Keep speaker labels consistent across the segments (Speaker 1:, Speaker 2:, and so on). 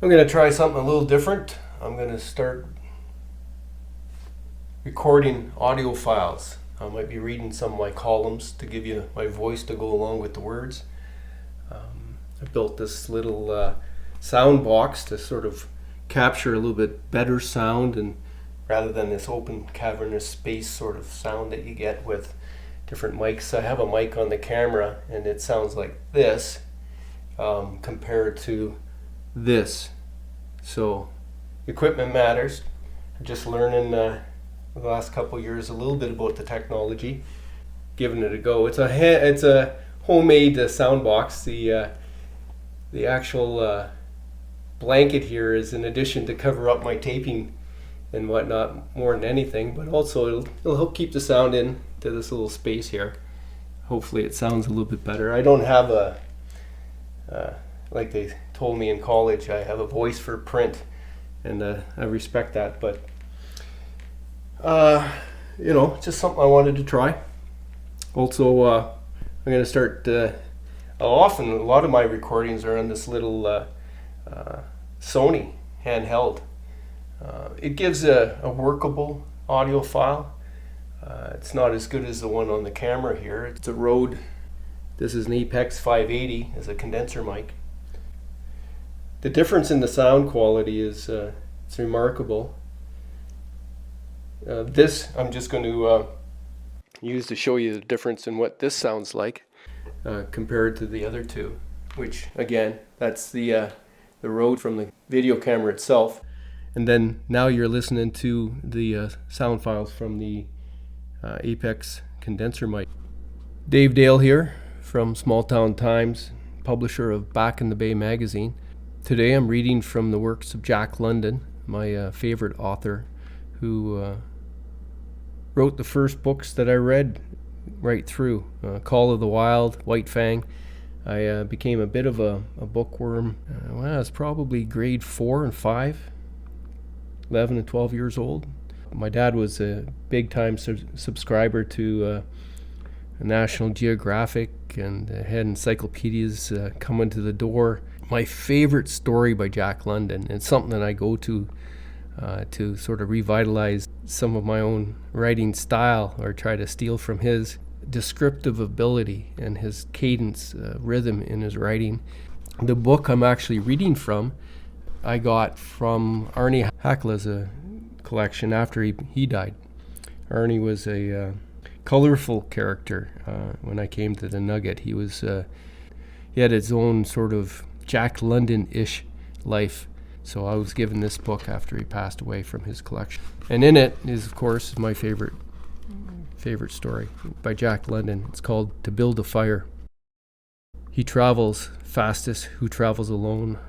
Speaker 1: I'm going to try something a little different. I'm going to start recording audio files. I might be reading some of my columns to give you my voice to go along with the words. I built this little sound box to sort of capture a little bit better sound, and rather than this open cavernous space sort of sound that you get with different mics. I have a mic on the camera and it sounds like this compared to this. So equipment matters. I'm just learning the last couple of years a little bit about the technology, giving it a go. It's a homemade sound box. The actual blanket here is in addition to cover up my taping and whatnot more than anything, but also it'll help keep the sound in to this little space here. Hopefully it sounds a little bit better. I don't have like they told me in college, I have a voice for print, and I respect that, but just something I wanted to try. Also, I'm going to start, a lot of my recordings are on this little Sony handheld. It gives a workable audio file. It's not as good as the one on the camera here. It's a Rode. This is an Apex 580 as a condenser mic. The difference in the sound quality is it's remarkable. This I'm just going to use to show you the difference in what this sounds like compared to the other two, which again, that's the Rode from the video camera itself. And then now you're listening to the sound files from the Apex condenser mic. Dave Dale here from Small Town Times, publisher of Back in the Bay magazine. Today I'm reading from the works of Jack London, my favorite author, who wrote the first books that I read right through. Call of the Wild, White Fang. I became a bit of a bookworm when I was probably grade 4 and 5. 11 and 12 years old. My dad was a big-time subscriber to National Geographic and had encyclopedias coming to the door. My favorite story by Jack London, and something that I go to sort of revitalize some of my own writing style or try to steal from his descriptive ability and his cadence, rhythm in his writing. The book I'm actually reading from I got from Arnie Hakla's collection after he died. Arnie was a colorful character when I came to the Nugget. He had his own sort of Jack London-ish life. So I was given this book after he passed away from his collection. And in it is, of course, my favorite story by Jack London. It's called To Build a Fire. He travels fastest who travels alone,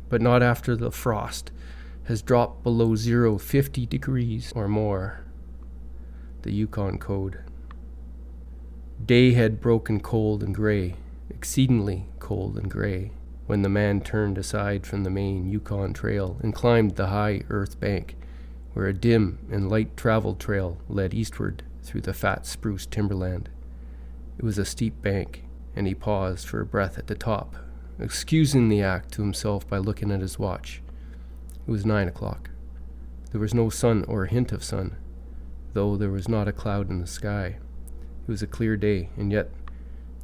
Speaker 1: but not after the frost has dropped below 50 degrees or more. The Yukon Code. Day had broken cold and gray, exceedingly cold and gray, when the man turned aside from the main Yukon Trail and climbed the high earth bank, where a dim and light-traveled trail led eastward through the fat spruce timberland. It was a steep bank, and he paused for a breath at the top, excusing the act to himself by looking at his watch. It was 9 o'clock. There was no sun or a hint of sun, though there was not a cloud in the sky. It was a clear day, and yet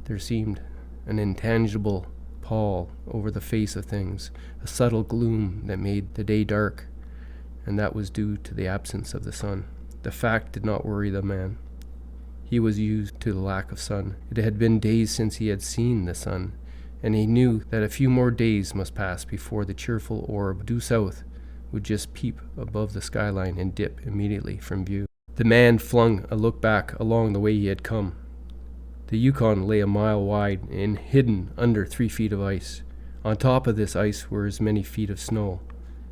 Speaker 1: there seemed an intangible pall over the face of things, a subtle gloom that made the day dark, and that was due to the absence of the sun. The fact did not worry the man. He was used to the lack of sun. It had been days since he had seen the sun, and he knew that a few more days must pass before the cheerful orb due south would just peep above the skyline and dip immediately from view. The man flung a look back along the way he had come. The Yukon lay a mile wide and hidden under 3 feet of ice. On top of this ice were as many feet of snow.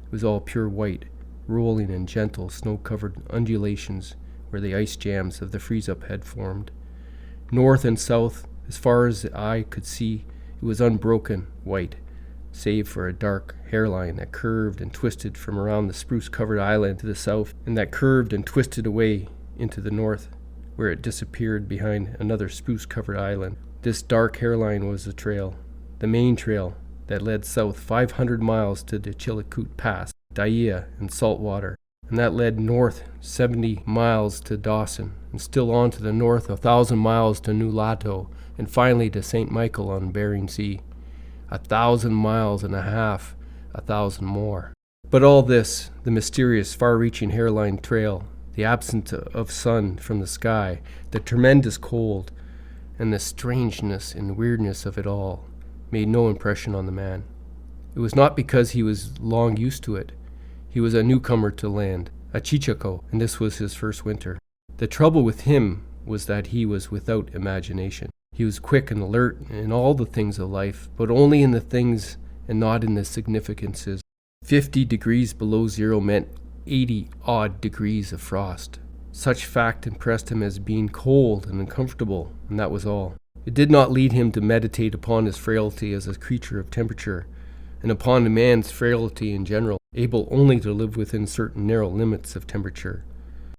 Speaker 1: It was all pure white, rolling in gentle, snow-covered undulations where the ice jams of the freeze-up had formed. North and south, as far as the eye could see, it was unbroken white, save for a dark hairline that curved and twisted from around the spruce-covered island to the south, and that curved and twisted away into the north, where it disappeared behind another spruce-covered island. This dark hairline was the trail, the main trail that led south 500 miles to the Chilkoot Pass, Dyea, and Saltwater, and that led north 70 miles to Dawson, and still on to the north 1,000 miles to Nulato, and finally to St. Michael on Bering Sea. 1,000 miles and a half, 1,000 more. But all this, the mysterious far-reaching hairline trail, the absence of sun from the sky, the tremendous cold, and the strangeness and weirdness of it all, made no impression on the man. It was not because he was long used to it. He was a newcomer to land, a Cheechako, and this was his first winter. The trouble with him was that he was without imagination. He was quick and alert in all the things of life, but only in the things and not in the significances. 50 degrees below zero meant 80-odd degrees of frost. Such fact impressed him as being cold and uncomfortable, and that was all. It did not lead him to meditate upon his frailty as a creature of temperature, and upon a man's frailty in general, able only to live within certain narrow limits of temperature.